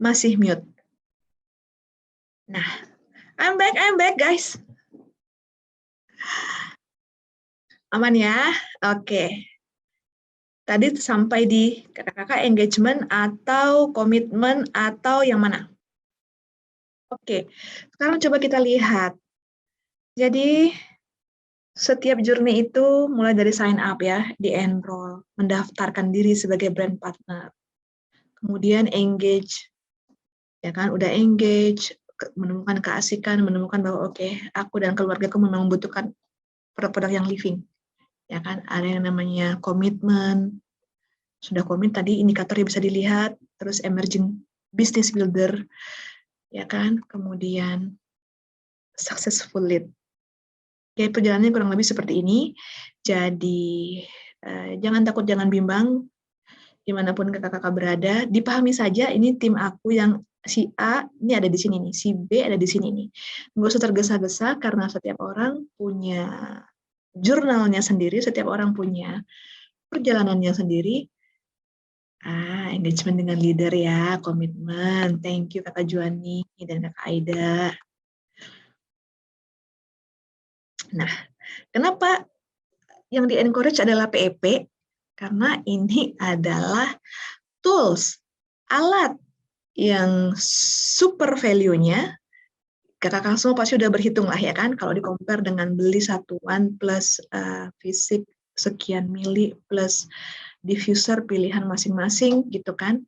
masih mute. Nah, I'm back guys. Aman ya? Oke. Tadi sampai di kakak-kakak engagement atau komitmen atau yang mana? Oke, sekarang coba kita lihat. Jadi setiap journey itu mulai dari sign up ya, di enroll, mendaftarkan diri sebagai brand partner. Kemudian engage, ya kan, udah engage, menemukan keasikan, menemukan bahwa oke, aku dan keluargaku memang membutuhkan produk-produk yang living. Ya kan, ada yang namanya komitmen, sudah komit tadi indikatornya bisa dilihat, terus emerging business builder, ya kan, kemudian successful lead. Ya, perjalanannya kurang lebih seperti ini. Jadi jangan takut, jangan bimbang, dimanapun kakak-kakak berada, dipahami saja ini tim aku yang si A ini ada di sini nih, si B ada di sini nih. Nggak usah tergesa-gesa karena setiap orang punya jurnalnya sendiri, setiap orang punya perjalanannya sendiri. Engagement dengan leader ya, komitmen. Thank you Kakak Juani dan Kakak Aida. Nah, kenapa yang di-encourage adalah PEP? Karena ini adalah tools, alat yang super value-nya, kakak-kakak semua pasti udah berhitung lah ya kan, kalau di-compare dengan beli satuan plus fisik sekian mili plus diffuser pilihan masing-masing gitu kan.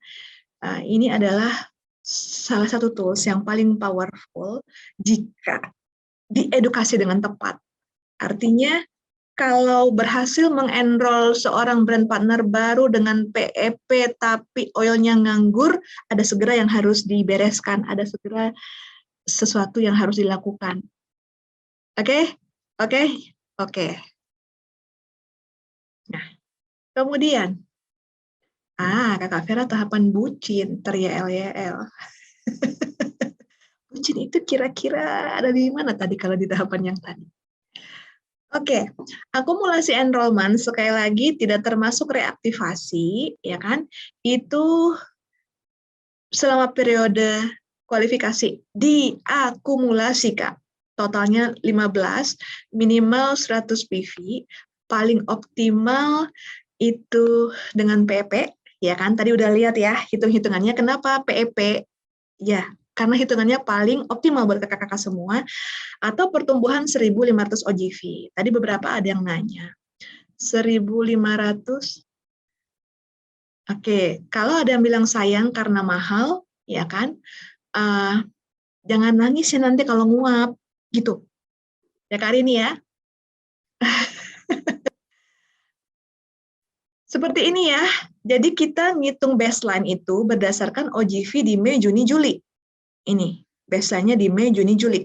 Ini adalah salah satu tools yang paling powerful jika diedukasi dengan tepat. Artinya kalau berhasil mengenroll seorang brand partner baru dengan PEP tapi oilnya nganggur, ada segera yang harus dibereskan, ada segera sesuatu yang harus dilakukan. Oke? Oke? Oke. Nah, kemudian Kakak Vera tahapan bucin, ter-YL-YL. Bucin itu kira-kira ada di mana tadi kalau di tahapan yang tadi? Oke, akumulasi enrollment sekali lagi tidak termasuk reaktivasi, ya kan? Itu selama periode kualifikasi diakumulasi, Kak. Totalnya 15, minimal 100 PV, paling optimal itu dengan PEP, ya kan? Tadi udah lihat ya hitung-hitungannya. Kenapa PEP? Ya, karena hitungannya paling optimal buat kakak-kakak semua, atau pertumbuhan 1.500 OGV. Tadi beberapa ada yang nanya, 1.500 Oke, kalau ada yang bilang sayang karena mahal, ya kan? Jangan nangis ya nanti kalau nguap, gitu. Ya Kak Rini ya. Seperti ini ya. Jadi kita ngitung baseline itu berdasarkan OGV di Mei, Juni, Juli. Ini, baseline-nya di Mei, Juni, Juli.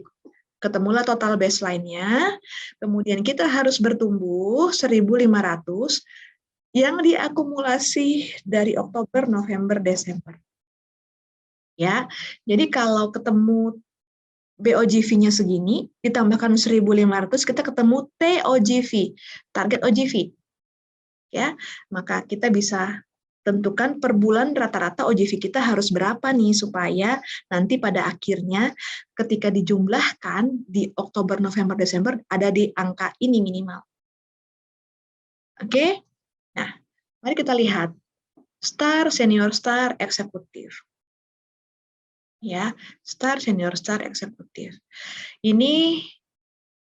Ketemulah total baseline-nya. Kemudian kita harus bertumbuh 1.500 yang diakumulasi dari Oktober, November, Desember. Ya. Jadi kalau ketemu BOGV-nya segini, ditambahkan 1.500, kita ketemu TOGV, target OGV. Ya, maka kita bisa tentukan per bulan rata-rata OGV kita harus berapa nih supaya nanti pada akhirnya ketika dijumlahkan di Oktober, November, Desember ada di angka ini minimal. Oke? Nah, mari kita lihat star, senior star, eksekutif. Ya, star, senior star, eksekutif. Ini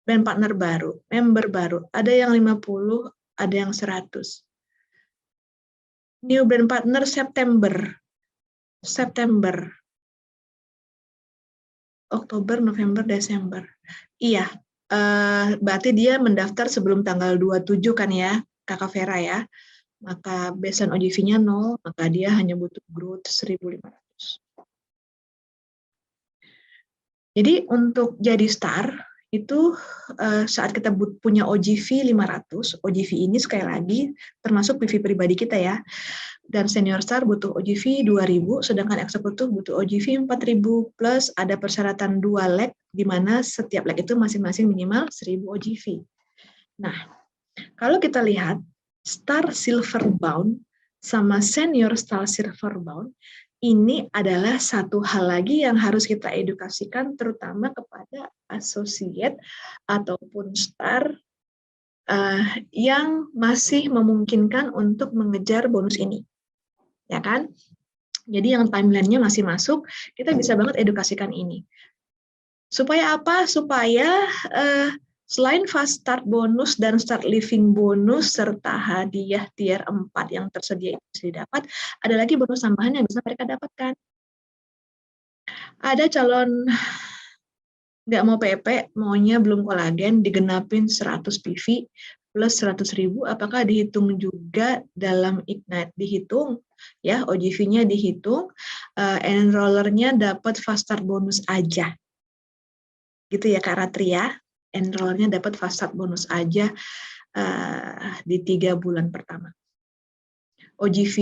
brand partner baru, member baru. Ada yang 50, ada yang 100. New brand partner September, Oktober, November, Desember. Iya, berarti dia mendaftar sebelum tanggal 27 kan ya, Kakak Vera ya. Maka baseline OGV-nya 0, maka dia hanya butuh growth 1.500. Jadi untuk jadi star, itu saat kita punya OGV 500, OGV ini sekali lagi termasuk PV pribadi kita ya, dan senior star butuh OGV 2.000, sedangkan eksekutif butuh OGV 4.000 plus ada persyaratan 2 leg, di mana setiap leg itu masing-masing minimal 1.000 OGV. Nah, kalau kita lihat star silver bound sama senior star silver bound, ini adalah satu hal lagi yang harus kita edukasikan terutama kepada associate ataupun star yang masih memungkinkan untuk mengejar bonus ini. Ya kan? Jadi yang timeline-nya masih masuk, kita bisa banget edukasikan ini. Supaya apa? Supaya selain fast start bonus dan start living bonus serta hadiah tier 4 yang tersedia itu bisa didapat, ada lagi bonus tambahan yang bisa mereka dapatkan. Ada calon nggak mau PP, maunya belum kolagen, digenapin 100 PV plus 100.000, apakah dihitung juga dalam Ignite? Dihitung, ya, OGV-nya dihitung, enrollernya dapat fast start bonus aja. Gitu ya Kak Ratri ya, enrollernya dapat fast start bonus aja di 3 bulan pertama. OGV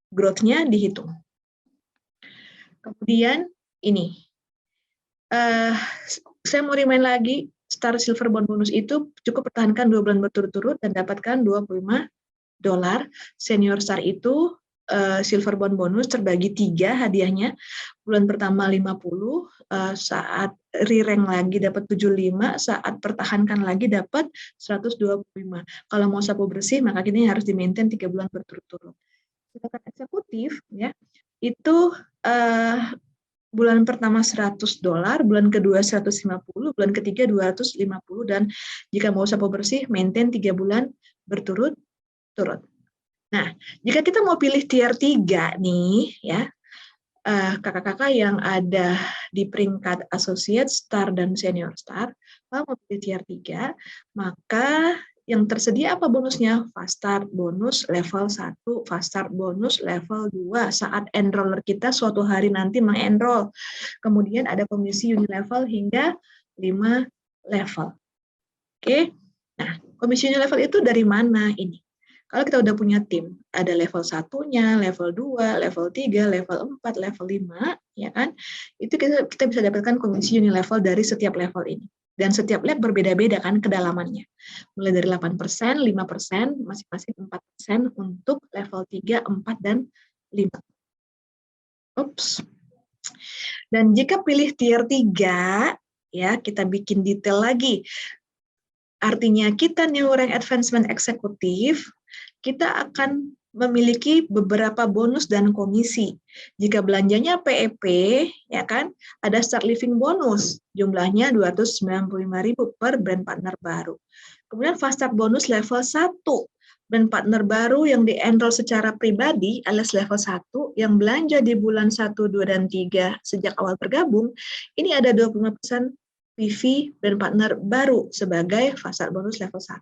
growth-nya dihitung. Kemudian ini, saya mau remind lagi, Star Silver Bond bonus itu cukup pertahankan 2 bulan berturut-turut dan dapatkan $25. Senior Star itu Silver Bond bonus terbagi 3 hadiahnya. Bulan pertama 50, saat re-rank lagi dapat 75, saat pertahankan lagi dapat 125. Kalau mau sapu bersih, maka ini harus di-maintain 3 bulan berturut-turut. Sedangkan eksekutif, ya, itu bulan pertama $100, bulan kedua 150, bulan ketiga 250, dan jika mau sapu bersih, maintain 3 bulan berturut-turut. Nah, jika kita mau pilih tier 3 nih, ya, kakak-kakak yang ada di peringkat associate, star, dan senior star, kalau mau pilih tier 3, maka yang tersedia apa bonusnya? Fast start bonus level 1, fast start bonus level 2 saat enroller kita suatu hari nanti mengenroll. Kemudian ada komisi unilevel hingga 5 level. Oke. Nah, komisi unilevel itu dari mana ini? Kalau kita udah punya tim, ada level 1-nya, level 2, level 3, level 4, level 5, ya kan? Itu kita bisa dapatkan komisi unilevel dari setiap level ini. Dan setiap lab berbeda-beda kan kedalamannya. Mulai dari 8%, 5%, masing-masing 4% untuk level 3, 4, dan 5. Ups. Dan jika pilih tier 3, ya, kita bikin detail lagi. Artinya kita new rank advancement eksekutif, kita akan memiliki beberapa bonus dan komisi. Jika belanjanya PEP, ya kan, ada start living bonus, jumlahnya 295.000 per brand partner baru. Kemudian fast start bonus level 1, brand partner baru yang di-enroll secara pribadi alias level 1 yang belanja di bulan 1, 2, dan 3 sejak awal bergabung, ini ada 25% PV brand partner baru sebagai fasad bonus level 1.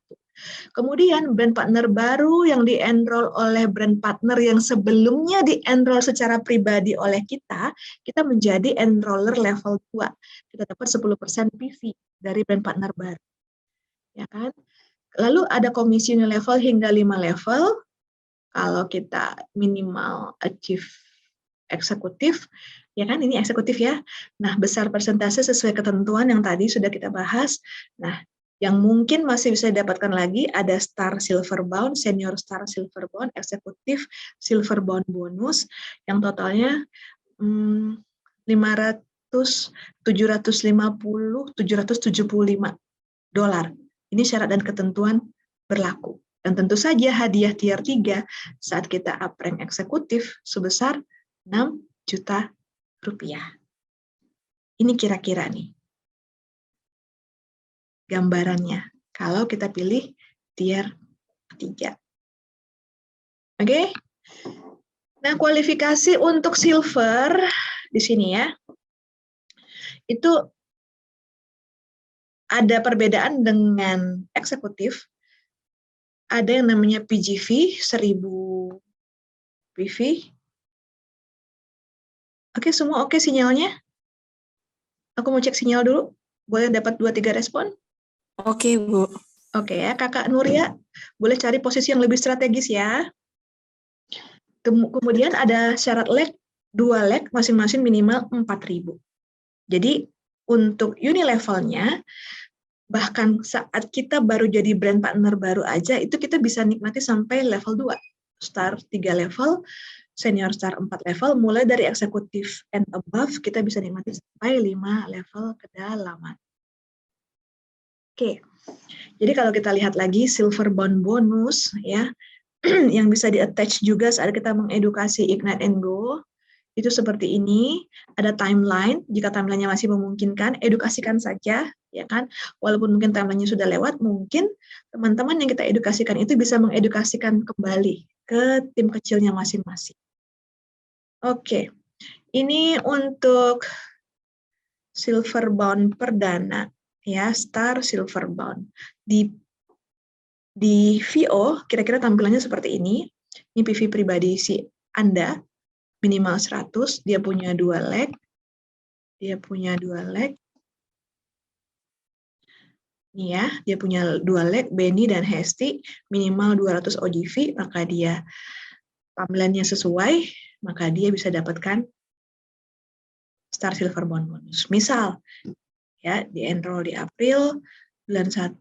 Kemudian brand partner baru yang di-enroll oleh brand partner yang sebelumnya di-enroll secara pribadi oleh kita menjadi enroller level 2. Kita dapat 10% PV dari brand partner baru. Ya kan? Lalu ada komisi level hingga 5 level. Kalau kita minimal achieve eksekutif, ya kan ini eksekutif ya. Nah, besar persentase sesuai ketentuan yang tadi sudah kita bahas. Nah, yang mungkin masih bisa didapatkan lagi ada star silver bound, senior star silver bound, eksekutif silver bound bonus yang totalnya 500, 750, 775 dolar. Ini syarat dan ketentuan berlaku. Dan tentu saja hadiah tier 3 saat kita up rank eksekutif sebesar 6 juta rupiah. Ini kira-kira nih gambarannya kalau kita pilih tier 3. Oke? Nah, kualifikasi untuk silver di sini ya. Itu ada perbedaan dengan eksekutif. Ada yang namanya PGV, 1000 PV. Oke, semua oke sinyalnya? Aku mau cek sinyal dulu. Boleh dapat 2-3 respon? Oke, Bu. Oke ya, Kakak Nuria, boleh cari posisi yang lebih strategis ya. Kemudian ada syarat leg, 2 leg masing-masing minimal 4.000. Jadi untuk unilevelnya, bahkan saat kita baru jadi brand partner baru aja, itu kita bisa nikmati sampai level 2. Star 3 level, senior star 4 level, mulai dari eksekutif and above, kita bisa nikmati sampai 5 level kedalaman. Oke, jadi kalau kita lihat lagi silver bond bonus, ya, yang bisa di-attach juga saat kita mengedukasi Ignite and Go, itu seperti ini, ada timeline, jika timelinenya masih memungkinkan, edukasikan saja, ya kan, walaupun mungkin timelinenya sudah lewat, mungkin teman-teman yang kita edukasikan itu bisa mengedukasikan kembali ke tim kecilnya masing-masing. Oke, ini untuk silver bond perdana, ya, star silver bond. Di VO, kira-kira tampilannya seperti ini, ini PV pribadi si Anda, minimal 100, dia punya 2 leg, Nih ya, dia punya 2 leg, Benny dan Hesti, minimal 200 OGV, maka dia tampilannya sesuai, maka dia bisa dapatkan Star Silver Bond bonus. Misal, ya, di enroll di April, bulan 1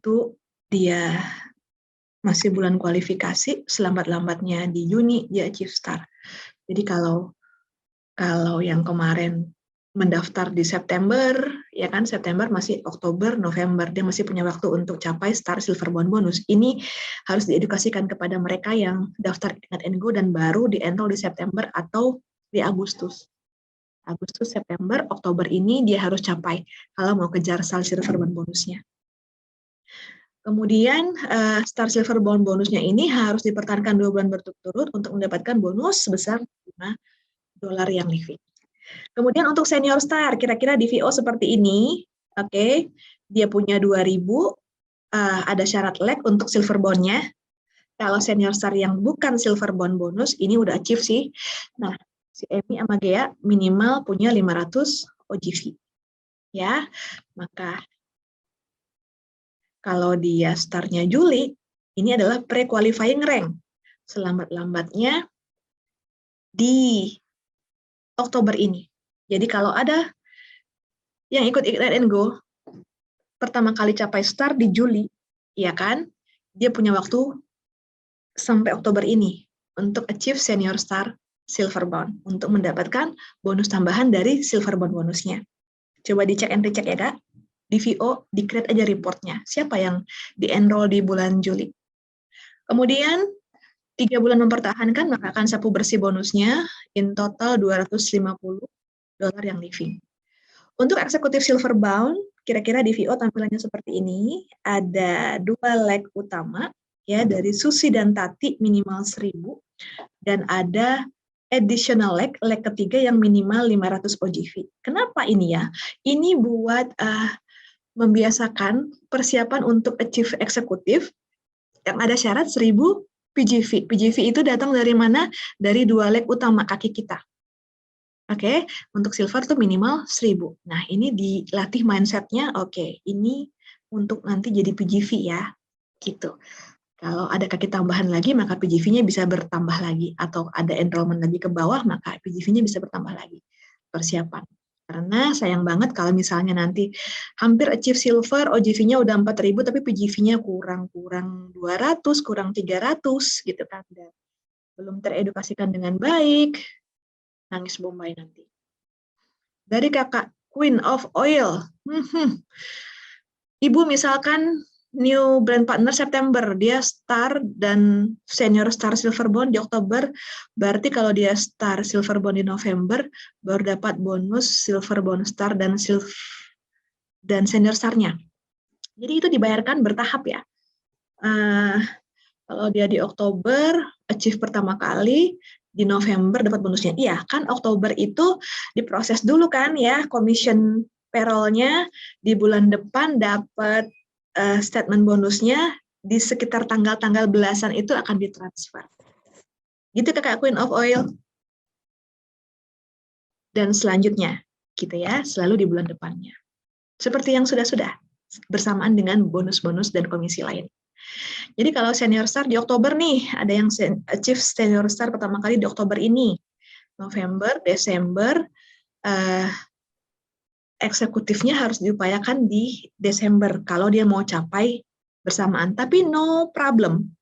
dia masih bulan kualifikasi, selambat-lambatnya di Juni dia achieve Star. Jadi kalau yang kemarin mendaftar di September, ya kan, September masih Oktober, November, dia masih punya waktu untuk capai Star Silver Bond bonus. Ini harus diedukasikan kepada mereka yang daftar Ignite and Go dan baru di-enroll di September atau di Agustus. September, Oktober ini dia harus capai kalau mau kejar Star Silver Bond bonusnya. Kemudian Star Silver Bond bonusnya ini harus dipertahankan 2 bulan berturut-turut untuk mendapatkan bonus sebesar $5 yang living. Kemudian untuk senior star, kira-kira di VO seperti ini. Oke, dia punya 2.000, ada syarat leg untuk silver bond-nya. Kalau senior star yang bukan silver bond bonus, ini udah achieve sih. Nah, si Emi sama Gea minimal punya 500 OGV. Ya, maka kalau dia startnya Juli, ini adalah pre-qualifying rank. Selambat-lambatnya di Oktober ini. Jadi kalau ada yang ikut Ignite and Go, pertama kali capai start di Juli, ya kan? Dia punya waktu sampai Oktober ini untuk achieve senior star silver bond, untuk mendapatkan bonus tambahan dari silver bond bonusnya. Coba dicek and recheck ya Kak. Di VO, di-create aja reportnya. Siapa yang di-enroll di bulan Juli. Kemudian 3 bulan mempertahankan, maka akan sapu bersih bonusnya, in total $250 yang living. Untuk eksekutif silver bound, kira-kira di VO tampilannya seperti ini, ada 2 leg utama, ya dari Susi dan Tati minimal 1.000, dan ada additional leg ketiga yang minimal 500 OGV. Kenapa ini ya? Ini buat membiasakan persiapan untuk achieve eksekutif yang ada syarat 1.000 PGV. PGV itu datang dari mana? Dari 2 leg utama kaki kita. Oke, untuk silver tuh minimal 1.000. Nah, ini dilatih mindsetnya, oke, ini untuk nanti jadi PGV ya, gitu. Kalau ada kaki tambahan lagi, maka PGV-nya bisa bertambah lagi. Atau ada enrollment lagi ke bawah, maka PGV-nya bisa bertambah lagi. Persiapan. Karena sayang banget kalau misalnya nanti hampir achieve silver, OGV-nya udah 4.000, tapi PGV-nya kurang 200, kurang 300, gitu kan. Dan belum teredukasikan dengan baik, nangis bombay nanti. Dari kakak, Queen of Oil. Ibu misalkan new brand partner September, dia star dan senior star silver bond di Oktober, berarti kalau dia star silver bond di November, baru dapat bonus silver bond star dan senior starnya. Jadi itu dibayarkan bertahap ya. Kalau dia di Oktober, achieve pertama kali, di November dapat bonusnya. Iya, kan Oktober itu diproses dulu kan ya, commission payroll-nya, di bulan depan dapat statement bonusnya, di sekitar tanggal-tanggal belasan itu akan ditransfer. Gitu kakak Queen of Oil. Dan selanjutnya, gitu ya, selalu di bulan depannya. Seperti yang sudah-sudah, bersamaan dengan bonus-bonus dan komisi lain. Jadi kalau senior star di Oktober nih, ada yang achieve senior star pertama kali di Oktober ini. November, Desember, eksekutifnya harus diupayakan di Desember kalau dia mau capai bersamaan. Tapi no problem.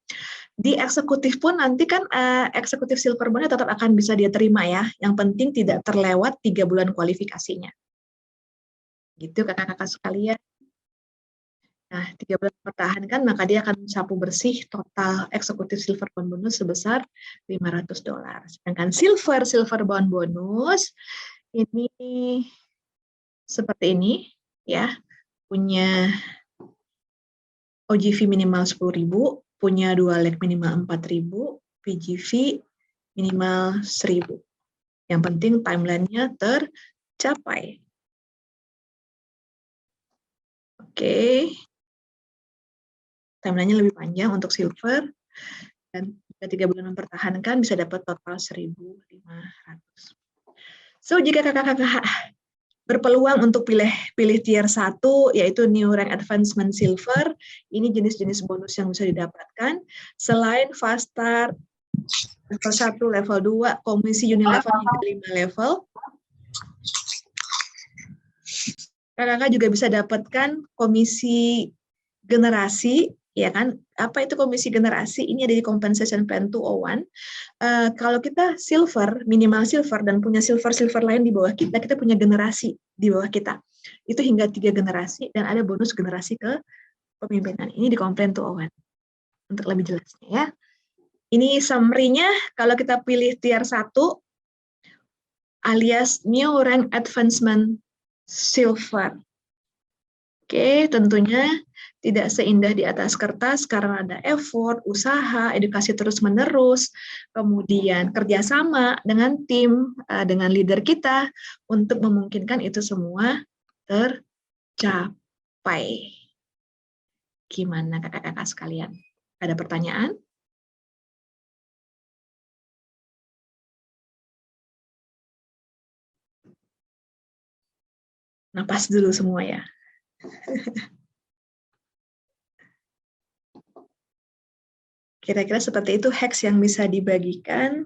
Di eksekutif pun nanti kan eksekutif silver bond tetap akan bisa dia terima ya. Yang penting tidak terlewat 3 bulan kualifikasinya. Gitu kakak-kakak sekalian. Nah, 3 bulan mempertahankan, maka dia akan sapu bersih total eksekutif silver bond bonus sebesar $500. Sedangkan silver bond bonus ini seperti ini ya, punya OGV minimal 10.000, punya 2 leg minimal 4.000, PGV minimal 1.000. Yang penting timeline-nya tercapai. Oke. Timeline-nya lebih panjang untuk silver, dan 3 bulan mempertahankan bisa dapat total 1.500. So, jika kakak-kakak berpeluang untuk pilih tier 1, yaitu New Rank Advancement Silver, ini jenis-jenis bonus yang bisa didapatkan. Selain Fast Start, level 1, level 2, komisi unilevel hingga 5 level, kakak-kakak juga bisa dapatkan komisi generasi, ya kan? Apa itu komisi generasi? Ini ada di Compensation Plan 201. Kalau kita silver, minimal silver, dan punya silver lain di bawah kita, kita punya generasi di bawah kita. Itu hingga 3 generasi, dan ada bonus generasi ke pemimpinan. Ini di Plan 201. Untuk lebih jelasnya ya. Ini summary-nya, kalau kita pilih tier 1, alias New Rank Advancement Silver. Oke, tentunya tidak seindah di atas kertas karena ada effort, usaha, edukasi terus-menerus, kemudian kerjasama dengan tim, dengan leader kita untuk memungkinkan itu semua tercapai. Gimana kakak-kakak sekalian? Ada pertanyaan? Napas dulu semua ya. Kira-kira seperti itu hacks yang bisa dibagikan.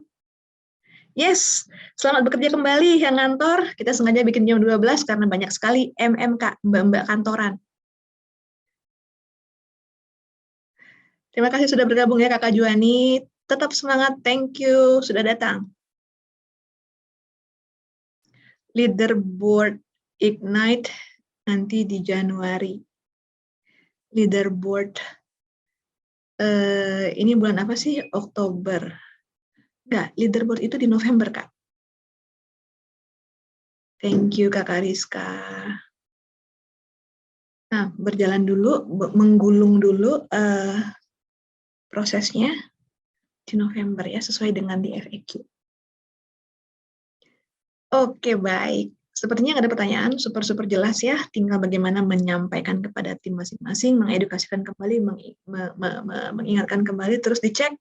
Yes, selamat bekerja kembali yang ngantor. Kita sengaja bikin jam 12 karena banyak sekali MMK, mbak-mbak kantoran. Terima kasih sudah bergabung ya Kakak Juani. Tetap semangat, thank you sudah datang. Leaderboard Ignite nanti di Januari. Leaderboard ini bulan apa sih? Oktober. Enggak, leaderboard itu di November, Kak. Thank you, Kakak Rizka. Nah, berjalan dulu, menggulung dulu prosesnya di November ya, sesuai dengan di FAQ. Oke, baik. Sepertinya nggak ada pertanyaan, super jelas ya. Tinggal bagaimana menyampaikan kepada tim masing-masing, mengedukasikan kembali, mengingatkan kembali, terus dicek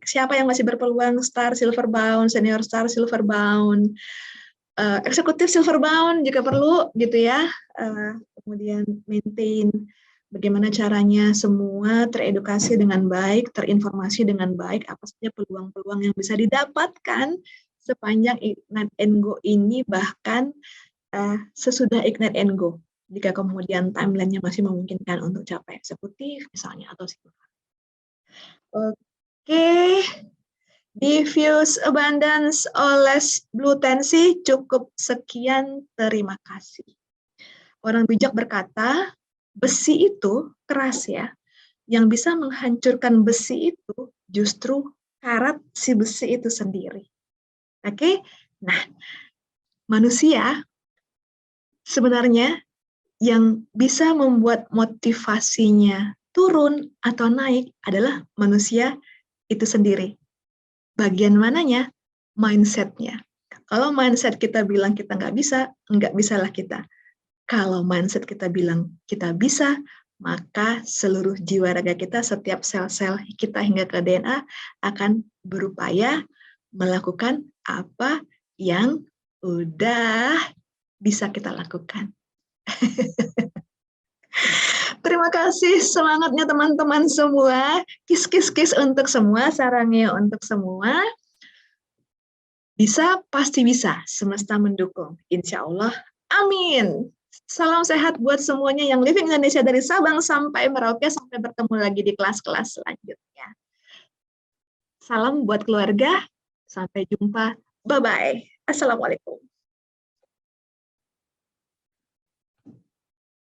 siapa yang masih berpeluang star, silver bound, senior star, silver bound, eksekutif silver bound jika perlu gitu ya. Kemudian maintain bagaimana caranya semua teredukasi dengan baik, terinformasi dengan baik, apa saja peluang-peluang yang bisa didapatkan sepanjang Ignite and Go ini, bahkan sesudah Ignite and Go, jika kemudian timeline-nya masih memungkinkan untuk capai eksekutif misalnya atau silver. Oke, diffuse abundance oleh Blue Tensi cukup sekian, terima kasih. Orang bijak berkata, besi itu keras ya, yang bisa menghancurkan besi itu justru karat si besi itu sendiri. Oke, nah manusia sebenarnya yang bisa membuat motivasinya turun atau naik adalah manusia itu sendiri. Bagian mananya? Mindset-nya. Kalau mindset kita bilang kita nggak bisalah kita. Kalau mindset kita bilang kita bisa, maka seluruh jiwa raga kita, setiap sel-sel kita hingga ke DNA akan berupaya melakukan apa yang udah bisa kita lakukan. Terima kasih semangatnya teman-teman semua. Kis untuk semua, sarangnya untuk semua. Bisa, pasti bisa. Semesta mendukung. Insya Allah. Amin. Salam sehat buat semuanya yang living Indonesia dari Sabang sampai Merauke. Sampai bertemu lagi di kelas-kelas selanjutnya. Salam buat keluarga. Sampai jumpa. Bye-bye. Assalamualaikum.